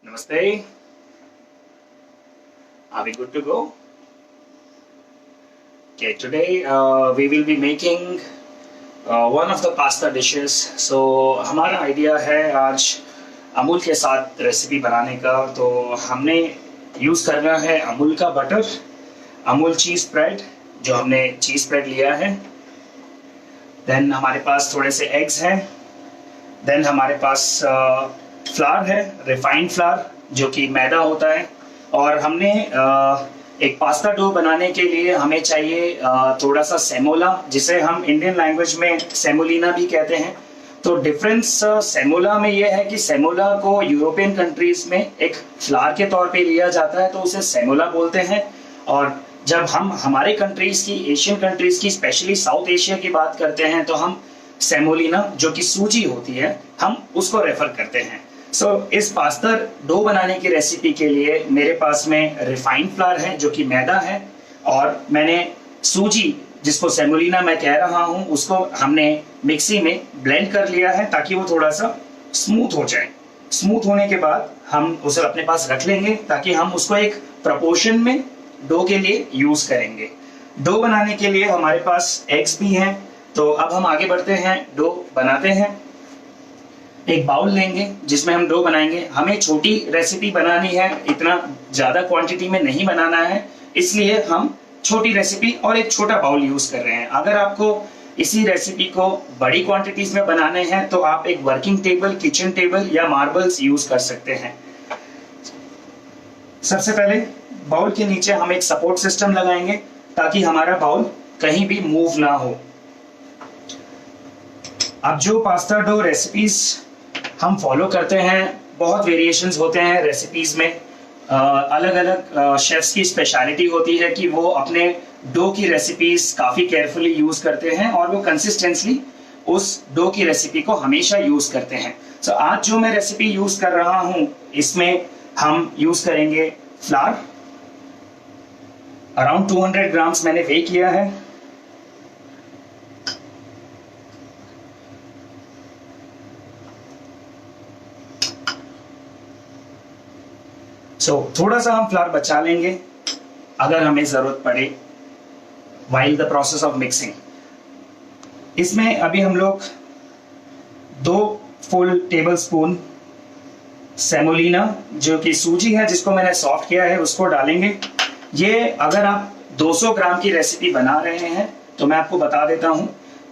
Namaste. Are we good to go? Okay, today we will be making one of the pasta dishes. So हमारा idea है आज अमूल के साथ recipe बनाने का। तो हमने यूज़ करना है अमूल का बटर, अमूल चीज़ स्प्रेड, जो हमने चीज़ स्प्रेड लिया है। देन हमारे पास थोड़े से एग्स हैं। देन हमारे पास फ्लावर है, रिफाइंड फ्लावर, जो कि मैदा होता है। और हमने एक पास्ता डो बनाने के लिए हमें चाहिए थोड़ा सा सेमोला, जिसे हम इंडियन लैंग्वेज में सेमोलिना भी कहते हैं। तो डिफरेंस सेमोला में ये है कि सेमोला को यूरोपियन कंट्रीज में एक फ्लावर के तौर पे लिया जाता है, तो उसे सेमोला बोलते हैं। और जब हम हमारे कंट्रीज की, एशियन कंट्रीज की, स्पेशली साउथ एशिया की बात करते हैं, तो हम सेमोलिना, जो कि सूजी होती है, हम उसको रेफर करते हैं। इस पास्ता डो बनाने की रेसिपी के लिए मेरे पास में रिफाइंड फ्लावर है, जो कि मैदा है, और मैंने सूजी, जिसको सेमोलिना मैं कह रहा हूं, उसको हमने मिक्सी में ब्लेंड कर लिया है ताकि वो थोड़ा सा स्मूथ हो जाए। स्मूथ होने के बाद हम उसे अपने पास रख लेंगे ताकि हम उसको एक प्रपोर्शन में डो के लिए यूज करेंगे। डो बनाने के लिए हमारे पास एग्स भी हैं। तो अब हम आगे बढ़ते हैं, डो बनाते हैं। एक बाउल लेंगे जिसमें हम डो बनाएंगे। हमें छोटी रेसिपी बनानी है, इतना ज्यादा क्वांटिटी में नहीं बनाना है, इसलिए हम छोटी रेसिपी और एक छोटा बाउल यूज कर रहे हैं। अगर आपको इसी रेसिपी को बड़ी क्वांटिटीज में बनाने हैं तो आप एक वर्किंग टेबल, किचन टेबल या मार्बल्स यूज कर सकते हैं। सबसे पहले बाउल के नीचे हम एक सपोर्ट सिस्टम लगाएंगे ताकि हमारा बाउल कहीं भी मूव ना हो। अब जो पास्ता डो रेसिपीज हम फॉलो करते हैं, बहुत वेरिएशंस होते हैं रेसिपीज में। अलग अलग शेफ्स की स्पेशलिटी होती है कि वो अपने डो की रेसिपीज काफी केयरफुली यूज करते हैं और वो कंसिस्टेंटली उस डो की रेसिपी को हमेशा यूज करते हैं। आज जो मैं रेसिपी यूज कर रहा हूं, इसमें हम यूज करेंगे फ्लावर। अराउंड 200 ग्राम्स मैंने वे किया है। थोड़ा सा हम फ्लावर बचा लेंगे अगर हमें जरूरत पड़े while the process of mixing. इसमें अभी हम लोग 2 फुल टेबल स्पून सेमोलिना, जो कि सूजी है जिसको मैंने सॉफ्ट किया है, उसको डालेंगे। ये अगर आप 200 ग्राम की रेसिपी बना रहे हैं तो मैं आपको बता देता हूं,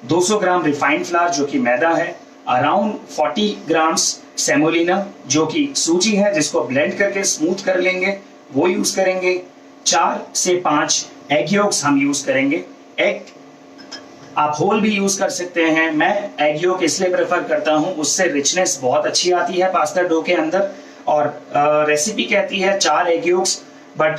200 ग्राम रिफाइंड फ्लावर, जो कि मैदा है, अराउंड 40 ग्राम्स सेमोलिना, जो कि सूजी है, जिसको ब्लेंड करके स्मूथ कर लेंगे, वो यूज करेंगे। 4 से 5 एग योक्स हम यूज करेंगे। एग आप होल भी यूज कर सकते हैं। मैं एग योक इसलिए प्रेफर करता हूं, उससे रिचनेस बहुत अच्छी आती है पास्ता डो के अंदर। और रेसिपी कहती है 4 एग योक्स, बट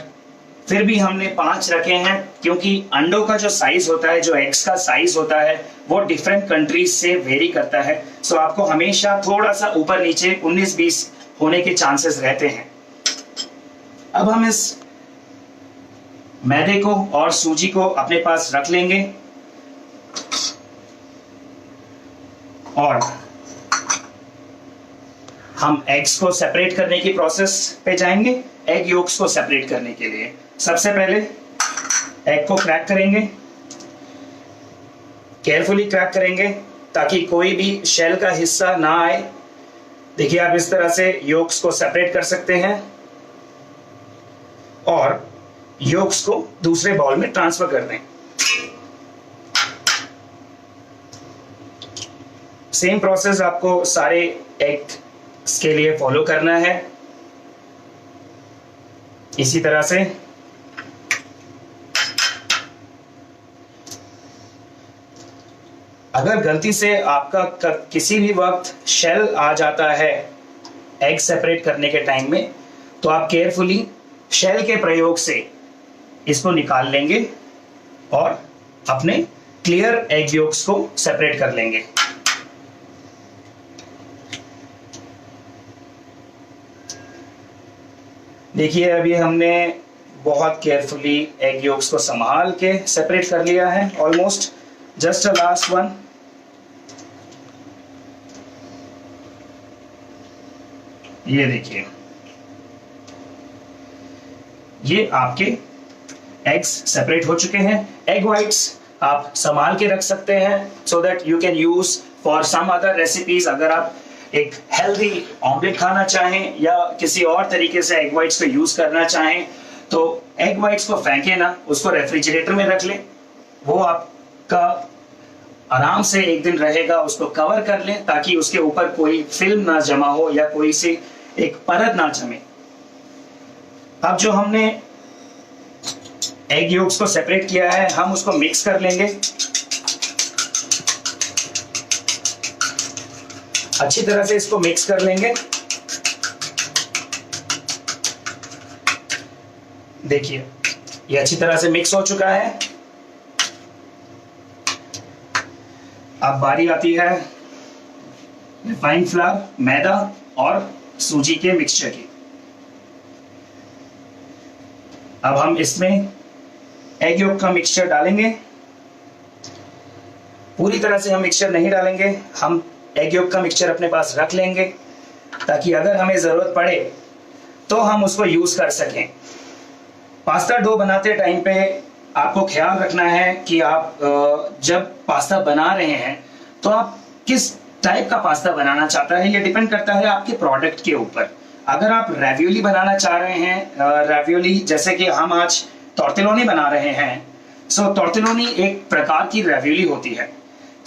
फिर भी हमने 5 रखे हैं क्योंकि अंडों का जो साइज होता है, जो एग्स का साइज होता है, वो डिफरेंट कंट्रीज से वेरी करता है। आपको हमेशा थोड़ा सा ऊपर नीचे 19-20 होने के चांसेस रहते हैं। अब हम इस मैदे को और सूजी को अपने पास रख लेंगे और हम एग्स को सेपरेट करने की प्रोसेस पे जाएंगे। एग योक्स को सेपरेट करने के लिए सबसे पहले एग को क्रैक करेंगे। केयरफुली क्रैक करेंगे ताकि कोई भी शेल का हिस्सा ना आए। देखिए, आप इस तरह से योक्स को सेपरेट कर सकते हैं और योक्स को दूसरे बाउल में ट्रांसफर कर दें। सेम प्रोसेस आपको सारे एग्स के लिए फॉलो करना है। इसी तरह से अगर गलती से आपका किसी भी वक्त शेल आ जाता है एग सेपरेट करने के टाइम में, तो आप केयरफुली शेल के प्रयोग से इसको निकाल लेंगे और अपने क्लियर एग योक्स को सेपरेट कर लेंगे। देखिए, अभी हमने बहुत केयरफुली एग योक्स को संभाल के सेपरेट कर लिया है। Almost just a last one. ये देखिए, ये आपके एग्स सेपरेट हो चुके हैं। एग वाइट्स आप संभाल के रख सकते हैं so that you can use for some other recipes. अगर आप एक हेल्दी ऑमलेट खाना चाहें या किसी और तरीके से एग वाइट्स को यूज करना चाहें तो एग वाइट्स को फेंके ना, उसको रेफ्रिजरेटर में रख लें, वो आपका आराम से एक दिन रहेगा। उसको कवर कर लें ताकि उसके ऊपर कोई फिल्म ना जमा हो या कोई सी एक परत ना जमे। अब जो हमने एग योक्स को सेपरेट किया है, हम उसको मिक्स कर लेंगे। अच्छी तरह से इसको मिक्स कर लेंगे। देखिए ये अच्छी तरह से मिक्स हो चुका है। अब बारी आती है रिफाइंड फ्लावर, मैदा और सूजी के मिक्सचर की। अब हम इसमें एग योक का मिक्सचर डालेंगे। पूरी तरह से हम मिक्सचर नहीं डालेंगे, हम एग योक का मिक्सचर अपने पास रख लेंगे ताकि अगर हमें जरूरत पड़े तो हम उसको यूज कर सकें। पास्ता डो बनाते टाइम पे आपको ख्याल रखना है कि आप जब पास्ता बना रहे हैं तो आप किस टाइप का पास्ता बनाना चाहता है, ये डिपेंड करता है आपके प्रोडक्ट के ऊपर। अगर आप रेवियोली बनाना चाह रहे हैं, रेवियोली जैसे कि हम आज टॉर्टिलोनी बना रहे हैं, सो टॉर्टिलोनी एक प्रकार की रेवियोली होती है।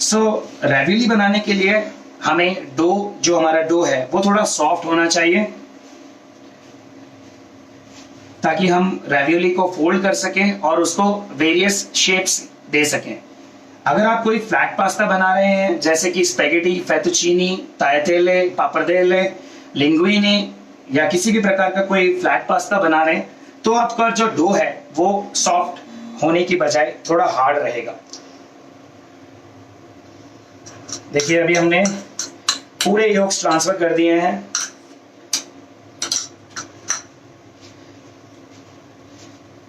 सो रेवियोली बनाने के लिए हमें डो, जो हमारा डो है वो थोड़ा सॉफ्ट होना चाहिए ताकि हम रेवियोली को फोल्ड कर सकें और उसको वेरियस शेप्स दे सकें। अगर आप कोई फ्लैट पास्ता बना रहे हैं जैसे कि स्पेगेटी, फेतुचीनी, तायतेले, पापरदेले, लिंगुइनी या किसी भी प्रकार का कोई फ्लैट पास्ता बना रहे हैं तो आपका जो डो है वो सॉफ्ट होने की बजाय थोड़ा हार्ड रहेगा। देखिए अभी हमने पूरे योक्स ट्रांसफर कर दिए हैं।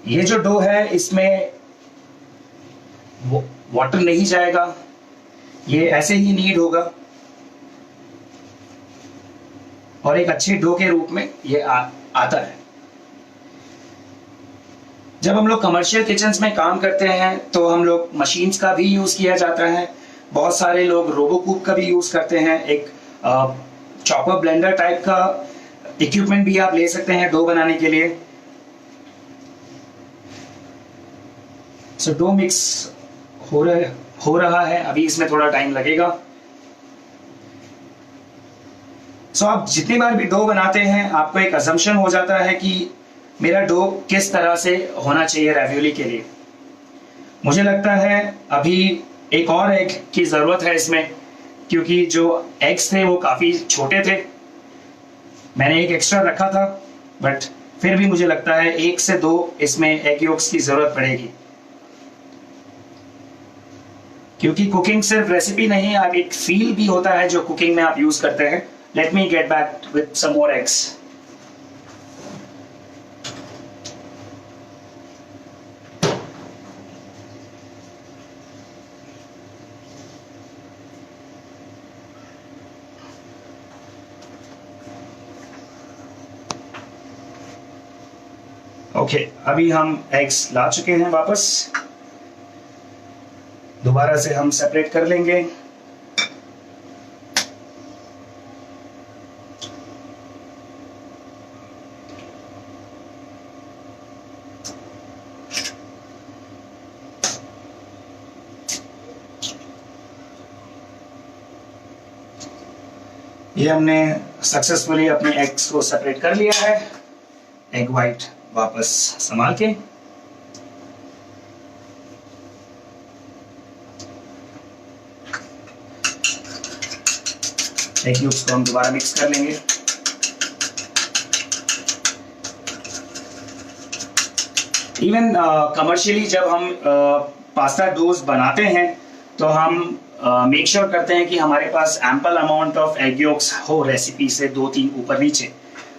ये जो डो है इसमें वाटर नहीं जाएगा, ये ऐसे ही नीड होगा और एक अच्छे डो के रूप में ये आता है। जब हम लोग कमर्शियल किचन्स में काम करते हैं तो हम लोग मशीन्स का भी यूज किया जाता है। बहुत सारे लोग रोबोकूप का भी यूज करते हैं। एक चॉपर ब्लेंडर टाइप का इक्विपमेंट भी आप ले सकते हैं डो बनाने के लिए। सो डो मिक्स हो रहा है, अभी इसमें थोड़ा टाइम लगेगा। सो आप जितनी बार भी डो बनाते हैं आपको एक अजम्पशन हो जाता है कि मेरा डो किस तरह से होना चाहिए रेवियोली के लिए। मुझे लगता है अभी एक और एग की जरूरत है इसमें, क्योंकि जो एग्स थे वो काफी छोटे थे। मैंने एक एक्स्ट्रा रखा था बट फिर भी मुझे लगता है 1 से 2 इसमें एग योक्स की जरूरत पड़ेगी, क्योंकि कुकिंग सिर्फ रेसिपी नहीं, आप एक फील भी होता है जो कुकिंग में आप यूज करते हैं। Let me get back with some more eggs. Okay, अभी हम एग्स ला चुके हैं वापस। दोबारा से हम सेपरेट कर लेंगे। ये हमने सक्सेसफुली अपने एग्स को सेपरेट कर लिया है। एग वाइट वापस संभाल के एग योक्स को हम दोबारा मिक्स कर लेंगे। इवन कमर्शियली जब हम पास्ता डोज बनाते हैं तो हम मेक श्योर करते हैं कि हमारे पास ample amount of egg yolks हो रेसिपी से 2-3 ऊपर नीचे,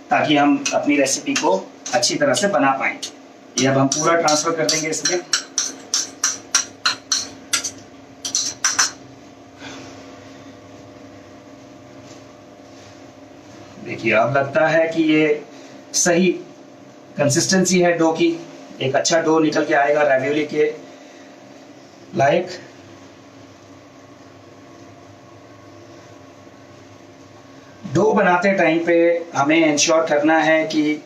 ताकि हम अपनी रेसिपी को अच्छी तरह से बना पाएं। ये अब हम पूरा ट्रांसफर कर देंगे इसमें। देखिए अब लगता है कि ये सही कंसिस्टेंसी है डो की, एक अच्छा डो निकल के आएगा रैवियोली के लायक। डो बनाते टाइम पे हमें इंश्योर करना है कि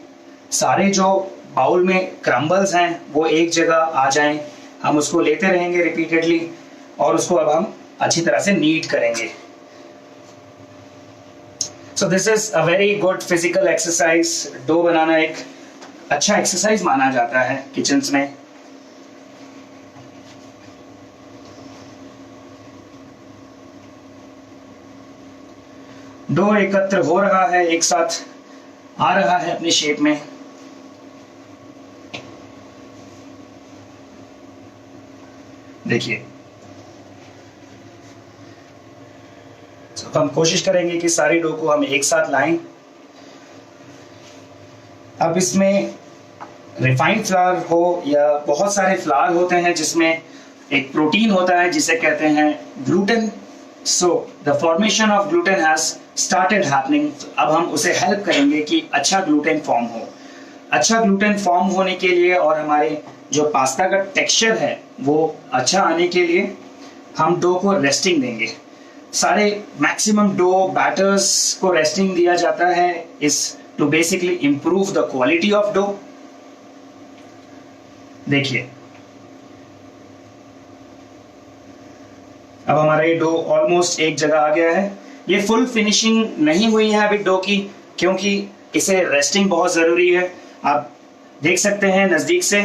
सारे जो बाउल में क्रम्बल्स हैं वो एक जगह आ जाएं। हम उसको लेते रहेंगे रिपीटेडली और उसको अब हम अच्छी तरह से नीट करेंगे। So this is a very good physical exercise. Dough बनाना एक अच्छा एक्सरसाइज माना जाता है किचन्स में। डो एकत्र हो रहा है, एक साथ आ रहा है अपनी शेप में। देखिए, तो हम कोशिश करेंगे कि सारी डो को हम एक साथ लाएं। अब इसमें रिफाइंड फ्लावर हो या बहुत सारे फ्लावर होते हैं जिसमें एक प्रोटीन होता है जिसे कहते हैं gluten. So the formation of gluten has started happening. अब हम उसे हेल्प करेंगे कि अच्छा ग्लूटेन फॉर्म हो। अच्छा ग्लूटेन फॉर्म होने के लिए और हमारे जो पास्ता का टेक्सचर है वो अच्छा आने के लिए हम डो को रेस्टिंग देंगे। सारे मैक्सिमम डो बैटर्स को रेस्टिंग दिया जाता है इस to basically improve the quality of dough. देखिए, अब हमारा ये डो ऑलमोस्ट एक जगह आ गया है। ये फुल फिनिशिंग नहीं हुई है अभी डो की, क्योंकि इसे रेस्टिंग बहुत जरूरी है। आप देख सकते हैं नजदीक से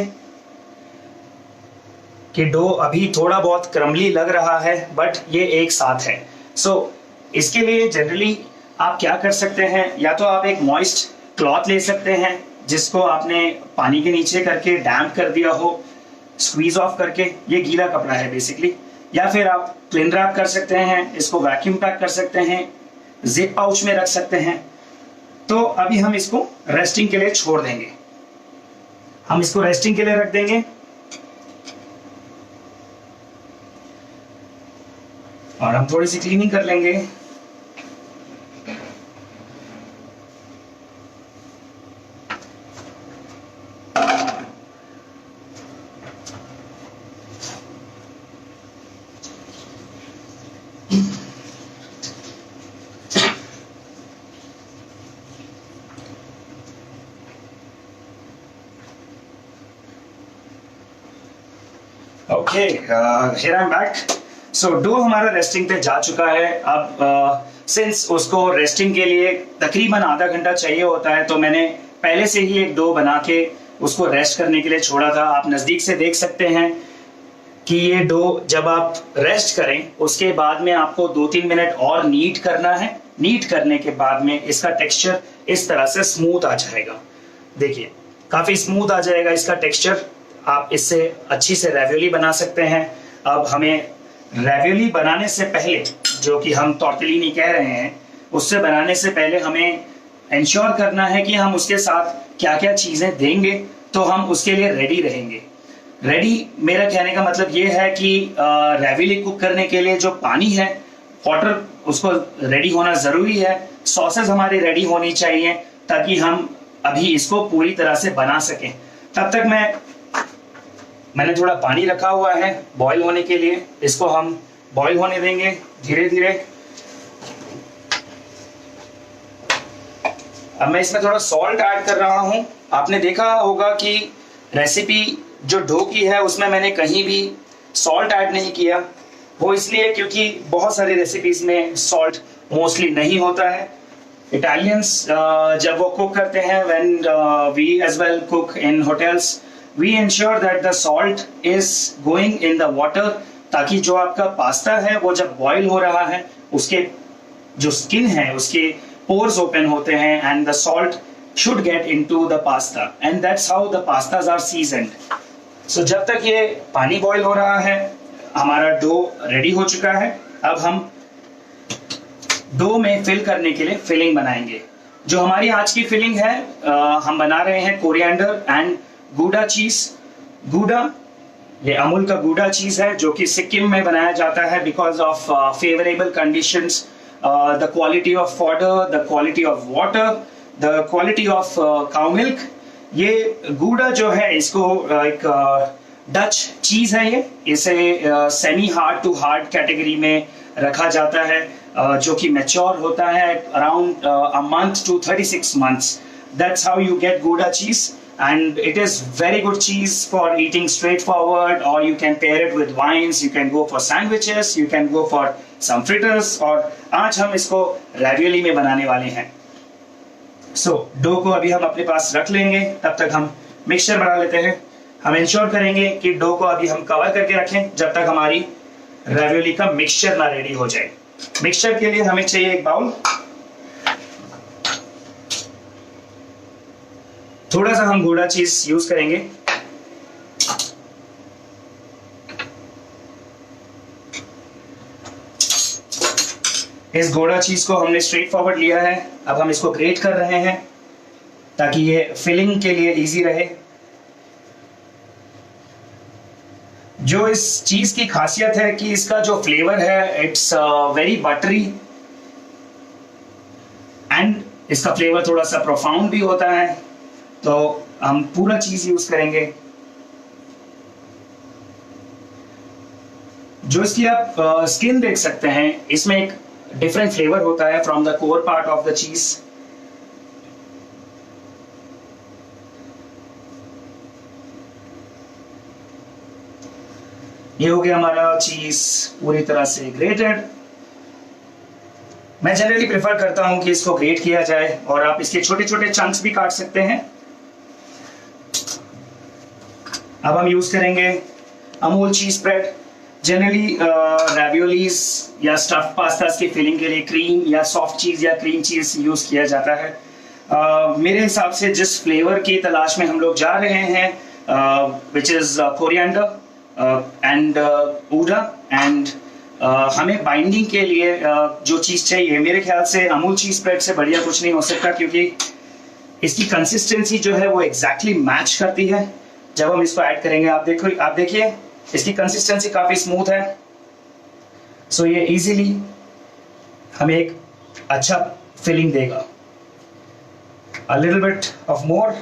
कि डो अभी थोड़ा बहुत क्रम्बली लग रहा है, बट ये एक साथ है। सो इसके लिए जनरली आप क्या कर सकते हैं, या तो आप एक मॉइस्ट क्लॉथ ले सकते हैं जिसको आपने पानी के नीचे करके डैम्प कर दिया हो, स्क्वीज ऑफ करके। ये गीला कपड़ा है बेसिकली। या फिर आप क्लीन रैप कर सकते हैं, इसको वैक्यूम पैक कर सकते हैं, जिप पाउच में रख सकते हैं। तो अभी हम इसको रेस्टिंग के लिए छोड़ देंगे। हम इसको रेस्टिंग के लिए रख देंगे और हम थोड़ी सी क्लीनिंग कर लेंगे। Okay, here I am back. So do हमारा रेस्टिंग पे जा चुका है। अब सिंस उसको रेस्टिंग के लिए तकरीबन आधा घंटा चाहिए होता है, तो मैंने पहले से ही एक डो बना के उसको रेस्ट करने के लिए छोड़ा था। आप नज़दीक से देख सकते हैं कि ये डो जब आप रेस्ट करें उसके बाद में आपको 2-3 मिनट और नीट करना है। नीट करने के बाद में इसका टेक्सचर इस तरह से स्मूथ आ जाएगा। देखिए, काफ़ी स्मूथ आ जाएगा इसका टेक्सचर। आप इससे अच्छी से रैवियोली बना सकते हैं। अब हमें रैवियोली बनाने से पहले, जो कि हम टॉर्टेलिनी कह रहे हैं, उससे बनाने से पहले हमें इंश्योर करना है कि हम उसके साथ क्या क्या चीज़ें देंगे, तो हम उसके लिए रेडी रहेंगे। रेडी मेरा कहने का मतलब ये है कि रैवियोली कुक करने के लिए जो पानी है, वाटर, उसको रेडी होना ज़रूरी है। सॉसेस हमारी रेडी होनी चाहिए ताकि हम अभी इसको पूरी तरह से बना सकें। तब तक मैंने थोड़ा पानी रखा हुआ है बॉईल होने के लिए। इसको हम बॉईल होने देंगे धीरे धीरे। अब मैं इसमें थोड़ा सॉल्ट ऐड कर रहा हूं। आपने देखा होगा कि रेसिपी जो डो की है उसमें मैंने कहीं भी सॉल्ट ऐड नहीं किया। वो इसलिए क्योंकि बहुत सारी रेसिपीज में सॉल्ट मोस्टली नहीं होता है। इटालियंस जब वो कुक करते हैं, when we as well cook in hotels, we ensure that the salt is going in the water, ताकि जो आपका पास्ता है वो जब बॉईल हो रहा है उसके जो स्किन है उसके पोर्स ओपन होते हैं and the salt should get into the pasta and that's how the pastas are seasoned. So जब तक ये पानी बॉईल हो रहा है हमारा डो रेडी हो चुका है। अब हम डो में फिल करने के लिए फिलिंग बनाएंगे। जो हमारी आज की फिलिंग है, हम बना रहे हैं कोरिएंडर एंड गूडा चीज। गूडा, ये अमूल का गूडा चीज है जो कि सिक्किम में बनाया जाता है because of favourable conditions, the quality of fodder, the quality of water, the quality of cow milk ये गूडा जो है इसको एक डच चीज है, ये इसे semi hard to hard category में रखा जाता है, जो कि मैच्योर होता है around a month to 36 months. That's how you get Gouda cheese, and it is very good cheese for eating straightforward, or you can pair it with wines. You can go for sandwiches, you can go for some fritters. और आज हम इसको ravioli में बनाने वाले हैं. So dough को अभी हम अपने पास रख लेंगे, तब तक हम मिक्सचर बना लेते हैं. हम इंश्योर करेंगे कि डो को अभी हम कवर करके रखें जब तक हमारी ravioli का मिक्सचर ना रेडी हो जाए. मिक्सचर के लिए हमें चाहिए एक बाउल. थोड़ा सा हम गूडा चीज यूज करेंगे. इस गूडा चीज को हमने स्ट्रेट फॉरवर्ड लिया है. अब हम इसको ग्रेट कर रहे हैं ताकि ये फिलिंग के लिए इजी रहे. जो इस चीज की खासियत है कि इसका जो फ्लेवर है इट्स वेरी बटरी, एंड इसका फ्लेवर थोड़ा सा प्रोफाउंड भी होता है. तो हम पूरा चीज यूज करेंगे. जो इसकी आप स्किन देख सकते हैं, इसमें एक डिफरेंट फ्लेवर होता है from the core part of the चीज. ये हो गया हमारा चीज पूरी तरह से ग्रेटेड. मैं जनरली प्रेफर करता हूं कि इसको ग्रेट किया जाए, और आप इसके छोटे छोटे चंक्स भी काट सकते हैं. अब हम यूज करेंगे अमूल चीज स्प्रेड. जनरली रैवियोलीज या स्टफ्ड पास्तास की फिलिंग के लिए क्रीम या सॉफ्ट चीज या क्रीम चीज यूज किया जाता है. मेरे हिसाब से जिस फ्लेवर की तलाश में हम लोग जा रहे हैं, which is coriander and Gouda, and हमें बाइंडिंग के लिए जो चीज चाहिए, मेरे ख्याल से अमूल चीज स्प्रेड से बढ़िया कुछ नहीं हो सकता, क्योंकि इसकी कंसिस्टेंसी जो है वो एग्जैक्टली मैच करती है जब हम इसको ऐड करेंगे. आप देखिए इसकी कंसिस्टेंसी काफी स्मूथ है. सो ये इजीली हमें एक अच्छा फिलिंग देगा. अ little bit of more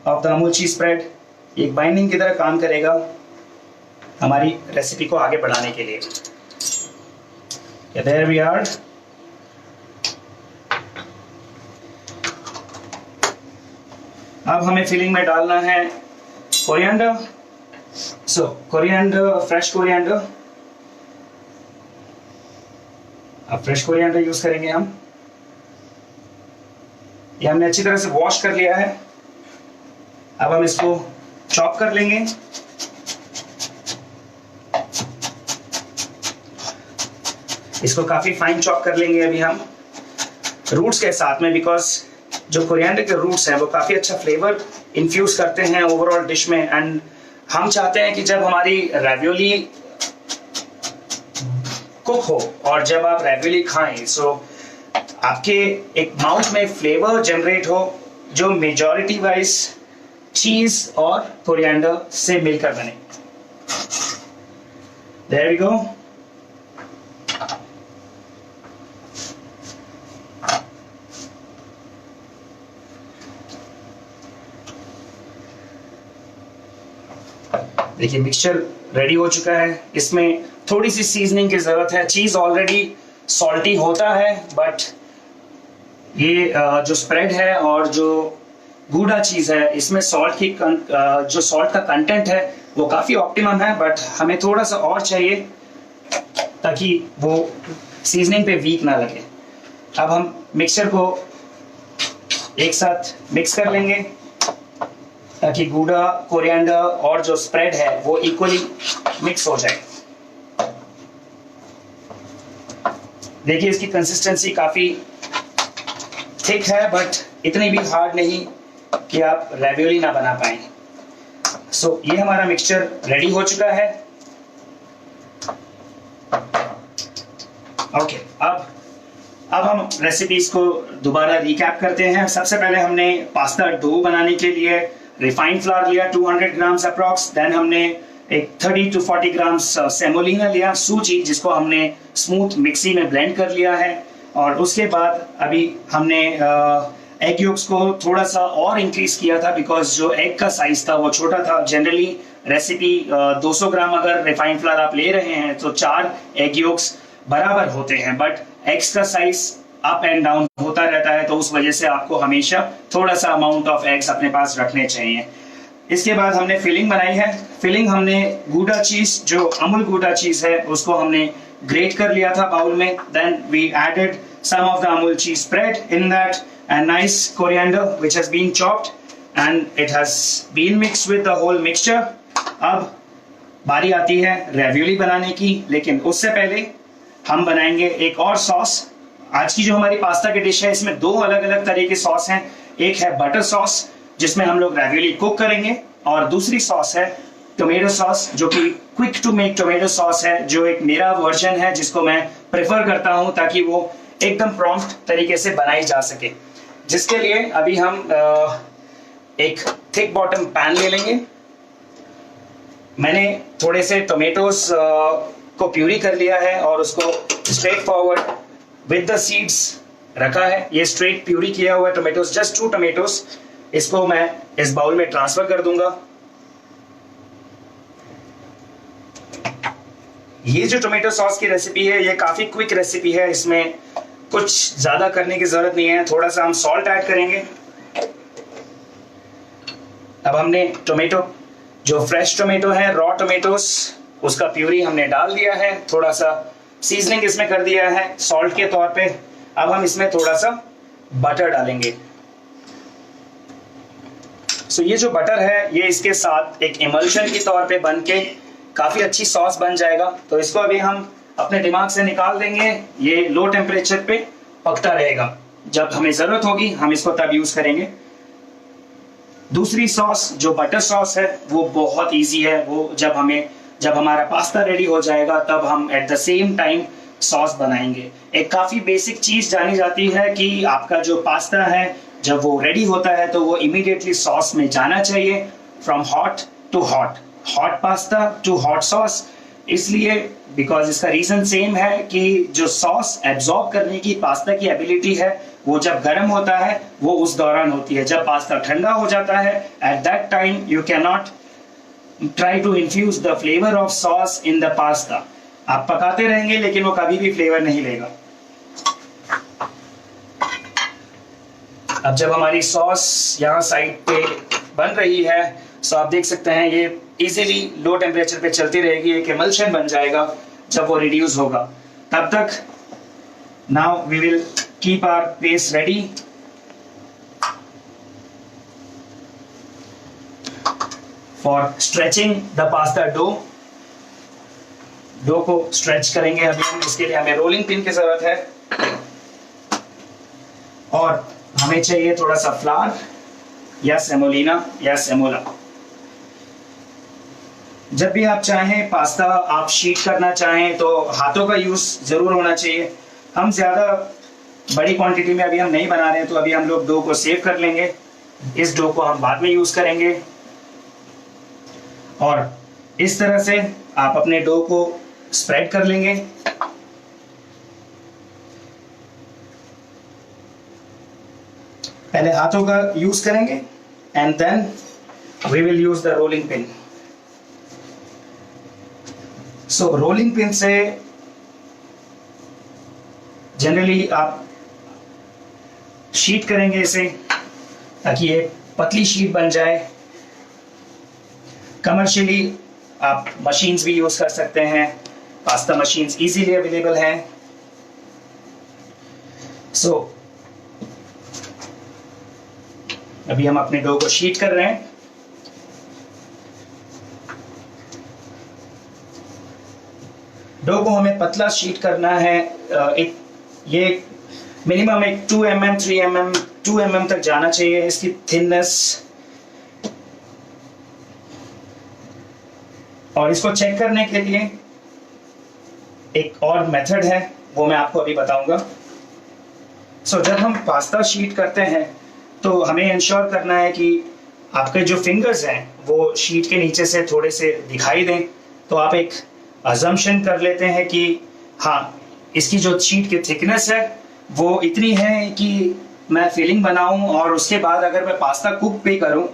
of the Amul चीज स्प्रेड एक बाइंडिंग की तरह काम करेगा हमारी रेसिपी को आगे बढ़ाने के लिए. There we are. अब हमें फिलिंग में डालना है coriander. So coriander, fresh coriander. अब फ्रेश कोरिएंडर यूज करेंगे हम. ये हमने अच्छी तरह से वॉश कर लिया है. अब हम इसको चॉप कर लेंगे. इसको काफी फाइन चॉप कर लेंगे अभी हम रूट्स के साथ में, बिकॉज जो कोरिएंडर के रूट्स हैं वो काफी अच्छा फ्लेवर इन्फ्यूज करते हैं ओवरऑल डिश में. एंड हम चाहते हैं कि जब हमारी रैवियोली कुक हो और जब आप रैवियोली खाएं, सो आपके एक माउथ में फ्लेवर जनरेट हो जो मेजॉरिटी वाइज चीज और कोरिएंडर से मिलकर बने. There we go. देखिए मिक्सचर रेडी हो चुका है. इसमें थोड़ी सी सीजनिंग की जरूरत है. चीज ऑलरेडी सॉल्टी होता है, बट ये जो स्प्रेड है और जो गूडा चीज है, इसमें सॉल्ट की जो सॉल्ट का कंटेंट है वो काफी ऑप्टिमम है, बट हमें थोड़ा सा और चाहिए ताकि वो सीजनिंग पे वीक ना लगे. अब हम मिक्सचर को एक साथ मिक्स कर लेंगे ताकि गूडा, कोरिएंडर और जो स्प्रेड है वो इक्वली मिक्स हो जाए. देखिए इसकी कंसिस्टेंसी काफी थिक है, बट इतनी भी हार्ड नहीं कि आप रैवियोली ना बना पाए. सो ये हमारा मिक्सचर रेडी हो चुका है. ओके, अब हम रेसिपीज को दोबारा रिकैप करते हैं. सबसे पहले हमने पास्ता डो बनाने के लिए रिफाइंड फ्लावर लिया 200 ग्राम्स अप्रॉक्स. देन हमने एक 30 to 40 ग्राम्स सेमोलिना लिया, सूजी, जिसको हमने स्मूथ मिक्सी में ब्लेंड कर लिया है. और उसके बाद अभी हमने एग योक्स को थोड़ा सा और इंक्रीज किया था, बिकॉज जो एग का साइज था वो छोटा था। जनरली रेसिपी 200 ग्राम अगर रिफाइंड फ्लावर आप ले रहे हैं तो 4 एग योक्स बराबर होते हैं, बट एग्स का साइज अप एंड डाउन होता रहता है, तो उस वजह से आपको हमेशा थोड़ा सा अमाउंट ऑफ एग्स अपने पास रखने चाहिए। इसके बाद हमने फिलिंग बनाई है। फिलिंग हमने गूडा चीज, जो अमूल गूडा चीज है, उसको हमने ग्रेट कर लिया था बाउल में। Then we added some of the Amul cheese spread in that, and nice coriander which has been chopped, and it has been mixed with the whole mixture. अब बारी आती है रेवियोली बनाने की, लेकिन उससे पहले हम बनाएंगे एक और सॉस। आज की जो हमारी पास्ता की डिश है इसमें 2 अलग अलग तरह के सॉस हैं। एक है बटर सॉस जिसमें हम लोग रेवियोली कुक करेंगे, और दूसरी सॉस है टोमेटो सॉस, जो कि quick to make tomato sauce है, जो एक मेरा वर्जन है जिसको मैं प्रेफर करता हूं ताकि वो एकदम प्रॉम्प्ट तरीके से बनाई जा सके। जिसके लिए अभी हम एक थिक बॉटम पैन ले लेंगे। मैंने थोड़े से टोमेटोज को प्यूरी कर लिया है और उसको straight forward with the seeds रखा है। ये स्ट्रेट प्यूरी किया हुआ है टोमेटोज, जस्ट 2 टोमेटोज। इसको मैं इस बाउल में ट्रांसफर कर दूंगा। ये जो टोमेटो सॉस की रेसिपी है ये काफी क्विक रेसिपी है, इसमें कुछ ज्यादा करने की जरूरत नहीं है। थोड़ा सा हम सॉल्ट ऐड करेंगे। अब हमने टोमेटो, जो फ्रेश टोमेटो है, रॉ टोमेटोस, उसका प्यूरी हमने डाल दिया है। थोड़ा सा सीजनिंग इसमें कर दिया है सॉल्ट के तौर पे। अब हम इसमें थोड़ा सा बटर डालेंगे। सो ये जो बटर है ये इसके साथ एक इमल्शन के तौर पे बन के काफी अच्छी सॉस बन जाएगा। तो इसको अभी हम अपने दिमाग से निकाल देंगे। ये लो टेम्परेचर पे पकता रहेगा, जब हमें जरूरत होगी हम इसको तब यूज करेंगे। दूसरी सॉस जो बटर सॉस है वो बहुत इजी है। वो जब हमारा पास्ता रेडी हो जाएगा तब हम at the same time sauce बनाएंगे। एक काफी बेसिक चीज जानी जाती है कि आपका जो पास्ता है जब वो रेडी होता है तो वो इमीडिएटली सॉस में जाना चाहिए, from hot to hot, hot pasta to hot sauce. इसलिए बिकॉज इसका रीजन सेम है कि जो सॉस एब्जॉर्ब करने की पास्ता की एबिलिटी है वो जब गर्म होता है वो उस दौरान होती है। जब पास्ता ठंडा हो जाता है, at that time you can not try to infuse the flavour of sauce in the pasta. आप पकाते रहेंगे लेकिन वो कभी भी फ्लेवर नहीं लेगा। अब जब हमारी सॉस यहाँ साइड पे बन रही है, सो आप देख सकते हैं ये इजीली लो टेम्परेचर पे चलती रहेगी, एक एमल्शन बन जाएगा। जब वो रिड्यूस होगा तब तक now we will keep our paste ready. For stretching the pasta dough को स्ट्रेच करेंगे अभी हम। इसके लिए हमें रोलिंग पिन की जरूरत है और हमें चाहिए थोड़ा सा फ्लावर या सेमोलिना या सेमोला। जब भी आप चाहें पास्ता आप शीट करना चाहें तो हाथों का यूज जरूर होना चाहिए। हम ज्यादा बड़ी क्वांटिटी में अभी हम नहीं बना रहे हैं, तो अभी हम लोग डो को सेव कर लेंगे। इस डो को हम बाद में यूज करेंगे। और इस तरह से आप अपने डो को स्प्रेड कर लेंगे। पहले हाथों का यूज करेंगे and then we will use the rolling pin. So rolling pin से जनरली आप शीट करेंगे इसे ताकि ये पतली शीट बन जाए। कमर्शियली आप मशीन्स भी यूज कर सकते हैं, पास्ता मशीन्स इजीली अवेलेबल हैं। सो अभी हम अपने डो को शीट कर रहे हैं। डो को हमें पतला शीट करना है। ये मिनिमम एक 2 mm 3 mm 2 mm तक जाना चाहिए इसकी थिननेस। और इसको चेक करने के लिए एक और मेथड है, वो मैं आपको अभी बताऊंगा। सो जब हम पास्ता शीट करते हैं तो हमें इंश्योर करना है कि आपके जो फिंगर्स हैं वो शीट के नीचे से थोड़े से दिखाई दें। तो आप एक अजम्पशन कर लेते हैं कि हाँ, इसकी जो शीट की थिकनेस है वो इतनी है कि मैं फिलिंग बनाऊं और उसके बाद अगर मैं पास्ता कुक भी करूं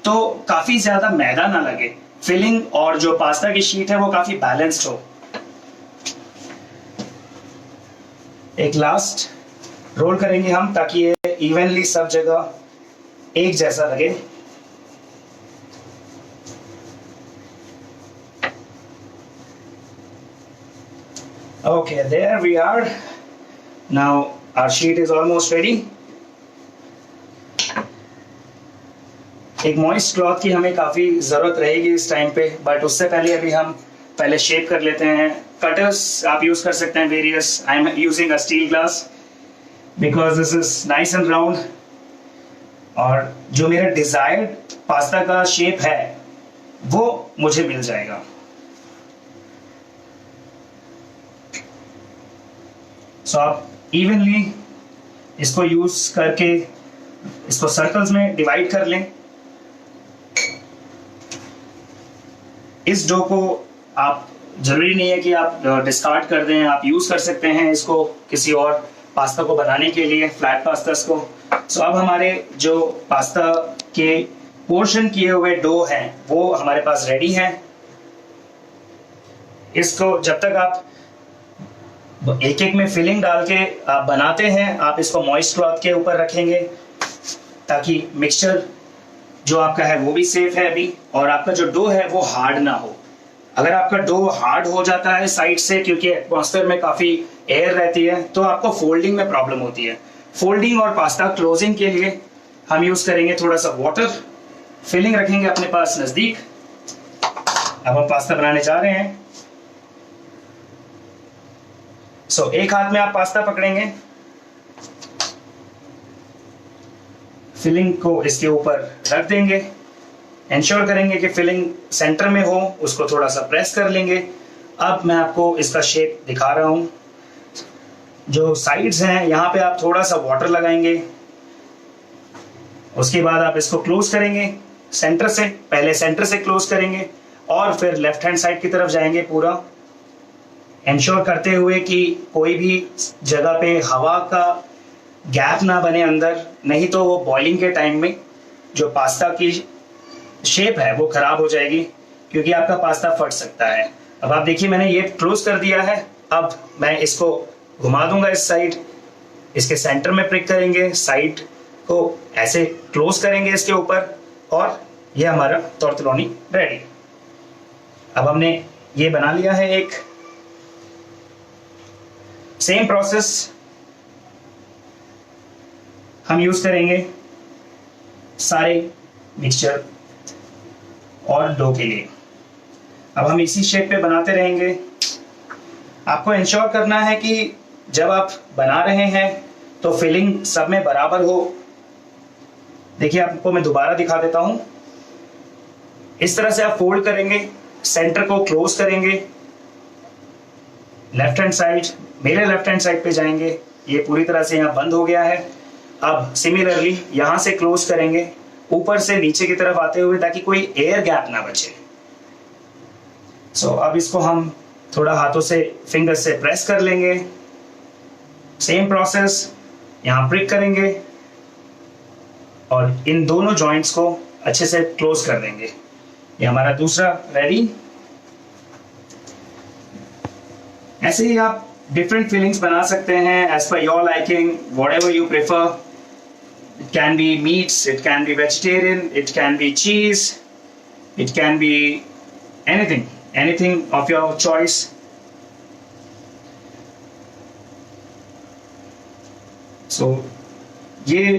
तो काफ़ी ज़्यादा मैदा ना लगे, फिलिंग और जो पास्ता की शीट है वो काफ़ी बैलेंस्ड हो। एक लास्ट रोल करेंगे हम ताकि ये इवनली सब जगह एक जैसा लगे। Okay, there we are. Now our sheet is almost ready. एक मॉइस्ट क्लॉथ की हमें काफ़ी ज़रूरत रहेगी इस टाइम पे, बट उससे पहले अभी हम पहले शेप कर लेते हैं। कटर्स आप यूज़ कर सकते हैं various. I am using a steel glass because this is nice and round, और जो मेरा डिजायर्ड पास्ता का शेप है वो मुझे मिल जाएगा। सो आप इवनली इसको यूज करके इसको सर्कल्स में डिवाइड कर लें। इस डो को आप जरूरी नहीं है कि आप डिस्कार्ड कर दें, आप यूज कर सकते हैं इसको किसी और पास्ता को बनाने के लिए, फ्लैट पास्ता को। सो अब हमारे जो पास्ता के पोर्शन किए हुए डो हैं वो हमारे पास रेडी हैं। इसको जब तक आप एक एक में फिलिंग डाल के आप बनाते हैं, आप इसको मॉइस्ट क्लॉथ के ऊपर रखेंगे ताकि मिक्सचर जो आपका है वो भी सेफ है अभी, और आपका जो डो है वो हार्ड ना हो। अगर आपका डो हार्ड हो जाता है साइड से, क्योंकि एटमॉस्फेयर में काफ़ी एयर रहती है, तो आपको फोल्डिंग में प्रॉब्लम होती है। फोल्डिंग और पास्ता क्लोजिंग के लिए हम यूज़ करेंगे थोड़ा सा वाटर। फिलिंग रखेंगे अपने पास नज़दीक। अब हम पास्ता बनाने जा रहे हैं। सो एक हाथ में आप पास्ता पकड़ेंगे, फिलिंग को इसके ऊपर रख देंगे, इंश्योर करेंगे कि फिलिंग सेंटर में हो, उसको थोड़ा सा प्रेस कर लेंगे। अब मैं आपको इसका शेप दिखा रहा हूँ। जो साइड्स हैं यहाँ पे आप थोड़ा सा वाटर लगाएंगे, उसके बाद आप इसको क्लोज करेंगे सेंटर से। पहले सेंटर से क्लोज करेंगे और फिर लेफ्ट हैंड साइड की तरफ जाएंगे पूरा, इंश्योर करते हुए कि कोई भी जगह पे हवा का गैप ना बने अंदर, नहीं तो वो बॉइलिंग के टाइम में जो पास्ता की शेप है वो खराब हो जाएगी, क्योंकि आपका पास्ता फट सकता है। अब आप देखिए मैंने ये क्लोज कर दिया है। अब मैं इसको घुमा दूंगा इस साइड, इसके सेंटर में प्रिक करेंगे, साइड को ऐसे क्लोज करेंगे इसके ऊपर, और ये हमारा तोरतलोनी रेडी। अब हमने ये बना लिया है एक। सेम प्रोसेस हम यूज करेंगे सारे मिक्सचर और डो के लिए। अब हम इसी शेप पे बनाते रहेंगे। आपको इंश्योर करना है कि जब आप बना रहे हैं तो फिलिंग सब में बराबर हो। देखिए आपको मैं दोबारा दिखा देता हूं। इस तरह से आप फोल्ड करेंगे, सेंटर को क्लोज करेंगे, लेफ्ट हैंड साइड, मेरे लेफ्ट हैंड साइड पे जाएंगे, ये पूरी तरह से यहाँ बंद हो गया है। अब सिमिलरली यहां से क्लोज करेंगे ऊपर से नीचे की तरफ आते हुए, ताकि कोई एयर गैप ना बचे। सो अब इसको हम थोड़ा हाथों से, फिंगर से प्रेस कर लेंगे। सेम प्रोसेस यहां प्रिक करेंगे और इन दोनों जॉइंट्स को अच्छे से क्लोज कर देंगे। ये हमारा दूसरा रेडी। ऐसे ही आप डिफरेंट फीलिंग्स बना सकते हैं as per your liking, whatever you prefer. It can be meats, it can be vegetarian, it can be cheese, it can be anything of your choice. So ये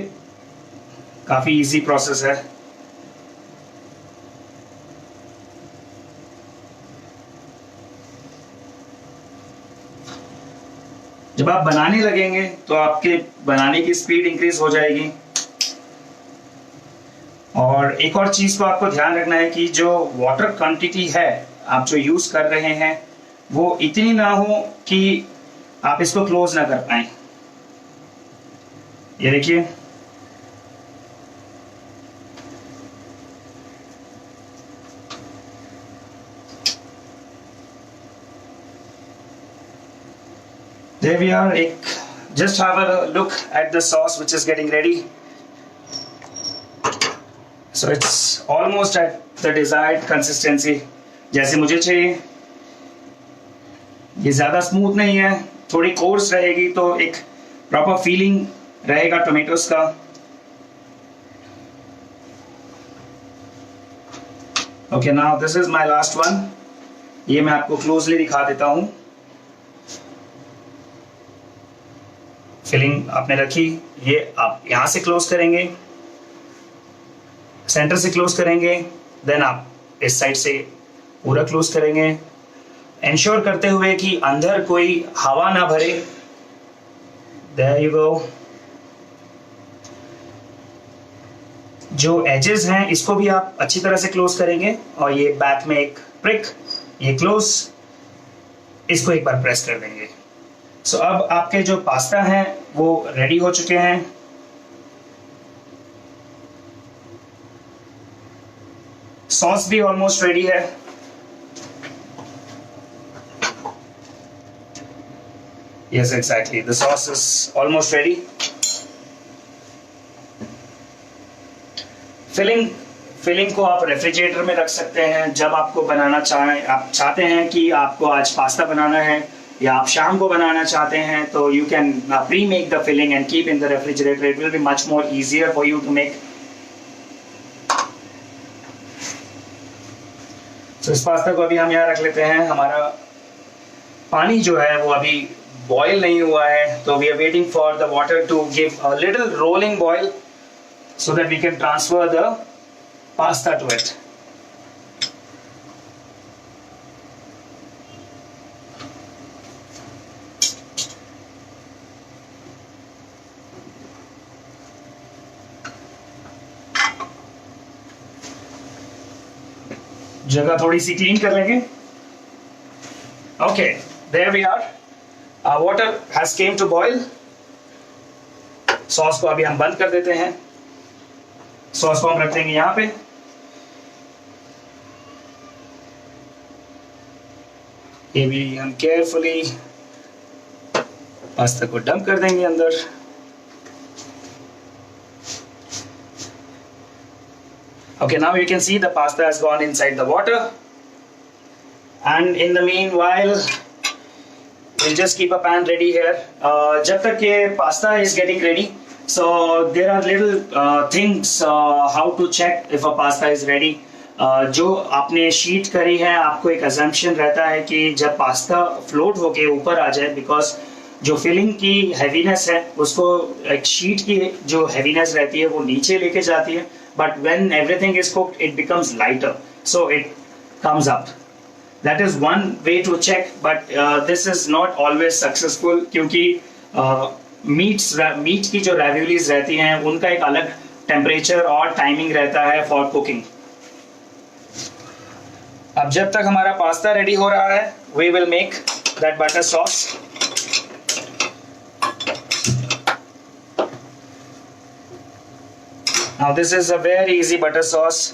काफी इजी प्रोसेस है। जब आप बनाने लगेंगे तो आपके बनाने की स्पीड इंक्रीज हो जाएगी। और एक और चीज को आपको ध्यान रखना है कि जो वाटर क्वांटिटी है आप जो यूज कर रहे हैं वो इतनी ना हो कि आप इसको क्लोज ना कर पाए। ये देखिए, there we are, एक just have a look at the sauce which is getting ready. So it's almost at the desired consistency, जैसे मुझे चाहिए. ये ज़्यादा स्मूथ नहीं है, थोड़ी कोर्स रहेगी तो एक प्रॉपर फीलिंग रहेगा टोमेटोज का. Okay, now this is my last one. ये मैं आपको क्लोजली दिखा देता हूँ. फिलिंग आपने रखी, ये आप यहाँ से क्लोज करेंगे, सेंटर से क्लोज करेंगे, देन आप इस साइड से पूरा क्लोज करेंगे, इंश्योर करते हुए कि अंदर कोई हवा ना भरे. There you go. जो एजेस हैं इसको भी आप अच्छी तरह से क्लोज करेंगे, और ये बैक में एक प्रिक, ये क्लोज, इसको एक बार प्रेस कर देंगे. सो अब आपके जो पास्ता हैं वो रेडी हो चुके हैं. सॉस भी ऑलमोस्ट रेडी है. Yes, exactly. The sauce is almost ready. Filling को आप रेफ्रिजरेटर में रख सकते हैं. जब आपको बनाना आप चाहते हैं कि आपको आज पास्ता बनाना है या आप शाम को बनाना चाहते हैं, तो you can pre make the filling and keep in the refrigerator. It will be much more easier for you to make. तो इस पास्ता को अभी हम यहाँ रख लेते हैं. हमारा पानी जो है वो अभी बॉयल नहीं हुआ है, तो we are waiting for the water to give a little rolling boil so that we can transfer the pasta to it. जगह थोड़ी सी क्लीन कर लेंगे. Okay, there we are. Our water has came to boil. Sauce को अभी हम बंद कर देते हैं. सॉस को हम रख देंगे यहाँ पे. ये भी हम केयरफुली पास्ता को डंप कर देंगे अंदर. Okay, now you can see the pasta has gone inside the water, and in the meanwhile we'll just keep a pan ready here. जब तक ये pasta is getting ready, so there are little things how to check if a pasta is ready. जो आपने sheet करी है, आपको एक assumption रहता है कि जब पास्ता फ्लोट होके ऊपर आ जाए, बिकॉज जो फिलिंग की हैवीनेस है उसको एक शीट की जो हैवीनेस रहती है वो नीचे लेके जाती है, but when everything is cooked it becomes lighter, so it comes up. That is one way to check, but this is not always successful, क्योंकि मीट की जो रेवियोलीज रहती हैं उनका एक अलग टेम्परेचर और टाइमिंग रहता है फॉर कुकिंग. अब जब तक हमारा पास्ता रेडी हो रहा है, we will make that butter sauce. Now this is a very easy butter sauce.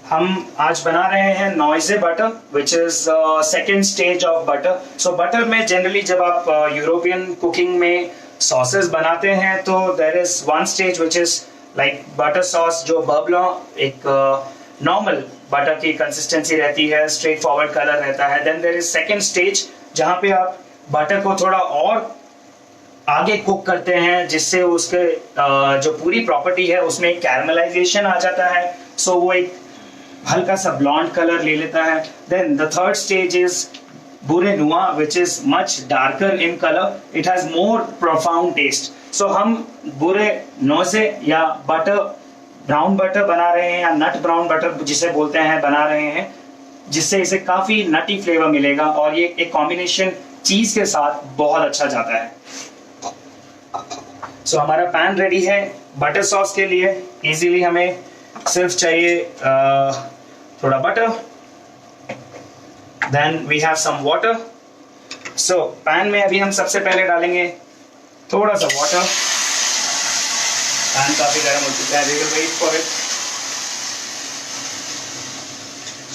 हम आज बना रहे हैं noisette butter, which is second stage of butter. So butter में जनरली जब आप यूरोपियन कुकिंग में सॉसेस बनाते हैं तो there is one stage which is like butter sauce, जो बबलों एक नॉर्मल बटर की कंसिस्टेंसी रहती है, स्ट्रेट फॉरवर्ड कलर रहता है. Then there is second stage जहाँ पे आप बटर को थोड़ा और आगे कुक करते हैं, जिससे उसके जो पूरी प्रॉपर्टी है उसमें कैरमलाइजेशन आ जाता है, सो वो एक हल्का सा ब्लॉन्ड कलर ले लेता है. Then the third stage is beurre noir, which is much darker in colour. It has more profound taste. So हम बुरे नोजे या बटर, ब्राउन बटर बना रहे हैं, या नट ब्राउन बटर जिसे बोलते हैं, बना रहे हैं, जिससे इसे काफी नटी फ्लेवर मिलेगा, और ये एक कॉम्बिनेशन चीज के साथ बहुत अच्छा जाता है. सो हमारा पैन रेडी है बटर सॉस के लिए. इजीली हमें सिर्फ चाहिए थोड़ा butter, then we have some water. So pan में अभी हम सबसे पहले डालेंगे थोड़ा सा वाटर. पैन काफी गर्म हो चुका है, we will wait for it.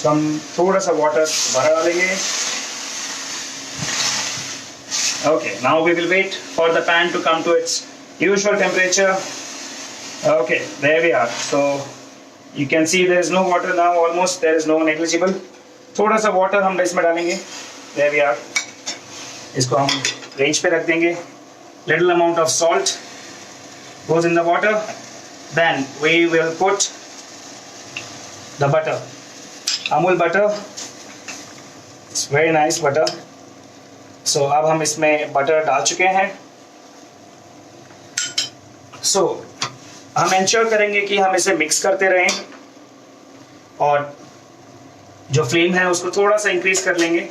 So हम थोड़ा सा वाटर दोबारा डालेंगे. Okay, now we will wait for the pan to come to its usual temperature. Okay, there we are. So you can see there is no water now, almost there is no negligible. थोड़ा सा water हम इसमें डालेंगे. There we are. इसको हम range पे रख देंगे. Little amount of salt goes in the water. Then we will put the butter. Amul butter. It's very nice butter. So अब हम इसमें butter डाल चुके हैं. So हम इंश्योर करेंगे कि हम इसे मिक्स करते रहें और जो फ्लेम है उसको थोड़ा सा इंक्रीज कर लेंगे.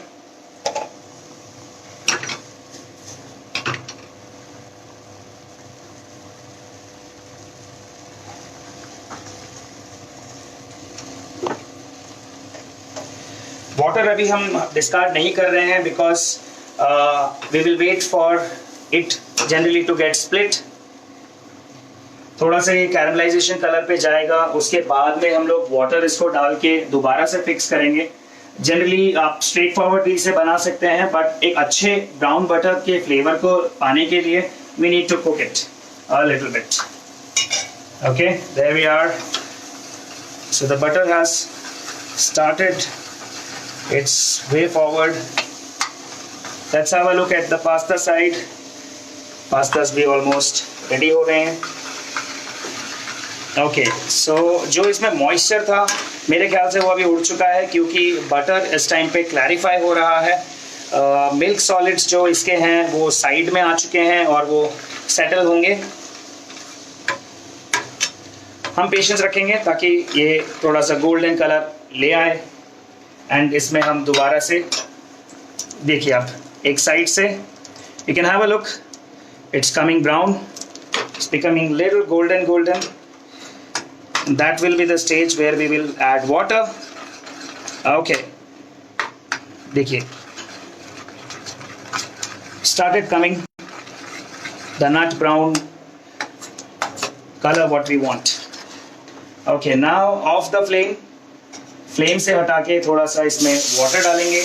वाटर अभी हम डिस्कार्ड नहीं कर रहे हैं because we will wait for it generally to get split. थोड़ा सा ये कैरमलाइजेशन कलर पे जाएगा, उसके बाद में हम लोग वाटर इसको डाल के दोबारा से फिक्स करेंगे. जनरली आप स्ट्रेट फॉरवर्ड भी इसे बना सकते हैं, बट एक अच्छे ब्राउन बटर के फ्लेवर को पाने के लिए we need to cook it a little bit. Okay, there we are. So the butter has started its way forward. Let's have a look at the pasta side. Pastas भी almost ready हो रहे हैं. Okay, so जो इसमें moisture था मेरे ख्याल से वो अभी उड़ चुका है क्योंकि बटर इस टाइम पे क्लैरिफाई हो रहा है. मिल्क सॉलिड्स जो इसके हैं वो साइड में आ चुके हैं और वो सेटल होंगे. हम पेशेंस रखेंगे ताकि ये थोड़ा सा गोल्डन कलर ले आए. एंड इसमें हम दोबारा से देखिए आप एक साइड से you can have a look. It's coming brown, it's becoming little golden. That will be the stage where we will add water. Okay, देखिए started coming the nut brown colour what we want. Okay, now off the flame. Flame से हटा के थोड़ा सा इसमें water डालेंगे.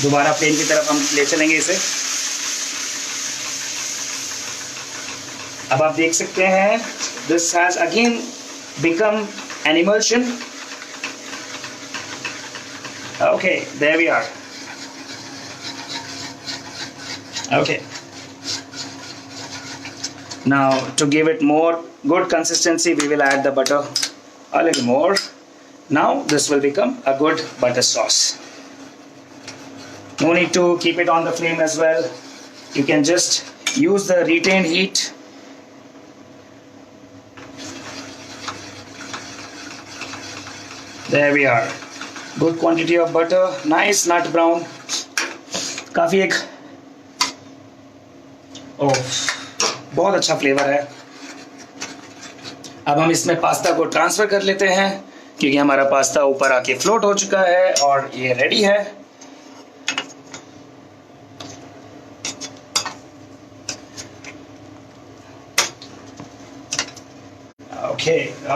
दोबारा flame की तरफ हम ले चलेंगे इसे. अब आप देख सकते हैं this has again become an emulsion. Okay, there we are. Okay, now to give it more good consistency we will add the butter a little more. Now this will become a good butter sauce. No need to keep it on the flame as well. You can just use the retained heat. There we are. Good quantity of butter, nice nut brown. काफी एक बहुत अच्छा flavour है. अब हम इसमें pasta को transfer कर लेते हैं क्योंकि हमारा पास्ता ऊपर आके फ्लोट हो चुका है और ये रेडी है.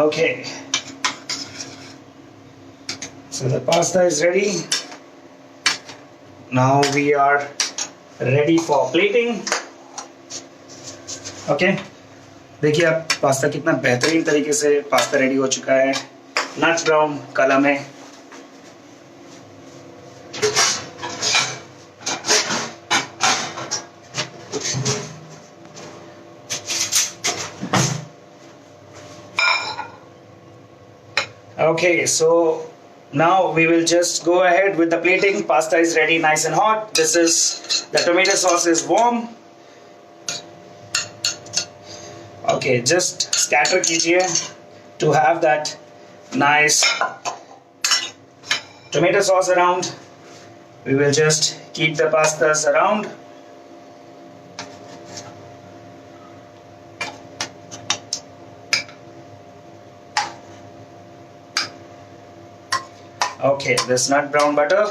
Okay. So the pasta is ready. Now we are ready for plating. Okay, देखिए आप पास्ता कितना बेहतरीन तरीके से पास्ता रेडी हो चुका है. नट ब्राउन कलर में. Okay, so now we will just go ahead with the plating. Pasta is ready, nice and hot. The tomato sauce is warm. Okay, just scatter कीजिए to have that nice tomato sauce around. We will just keep the pastas around. Okay, this nut brown butter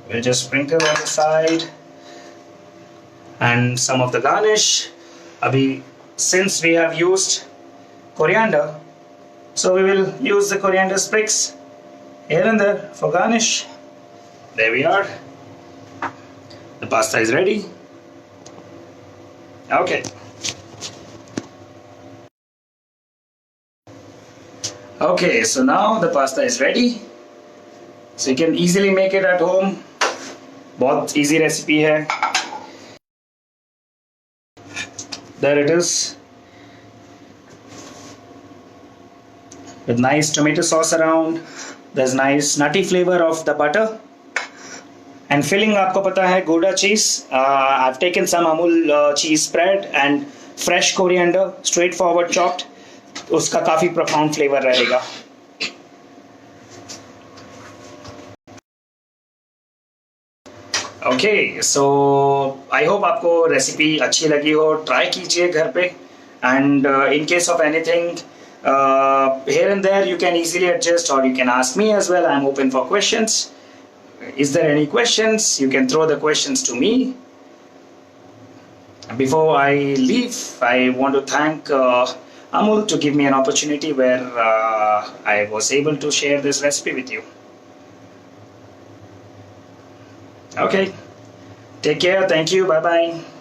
we'll just sprinkle on the side and some of the garnish. Abhi, since we have used coriander, so we will use the coriander sprigs here and there for garnish. There we are. The pasta is ready. Okay. Okay, so now the pasta is ready. So you can easily make it at home. बहुत easy recipe है. There it is. With nice tomato sauce around. There's nice nutty flavor of the butter. And filling आपको पता है Gouda cheese. I've taken some Amul cheese spread and fresh coriander, straightforward chopped. उसका काफ़ी profound flavor रहेगा. Okay, so I hope आपको recipe अच्छी लगी हो. ट्राई कीजिए घर पे. And in case of anything here and there, you can easily adjust, or you can ask me as well. I'm open for questions. Is there any questions? You can throw the questions to me. Before I leave, I want to thank Amul to give me an opportunity where I was able to share this recipe with you. Okay, take care. Thank you. Bye bye.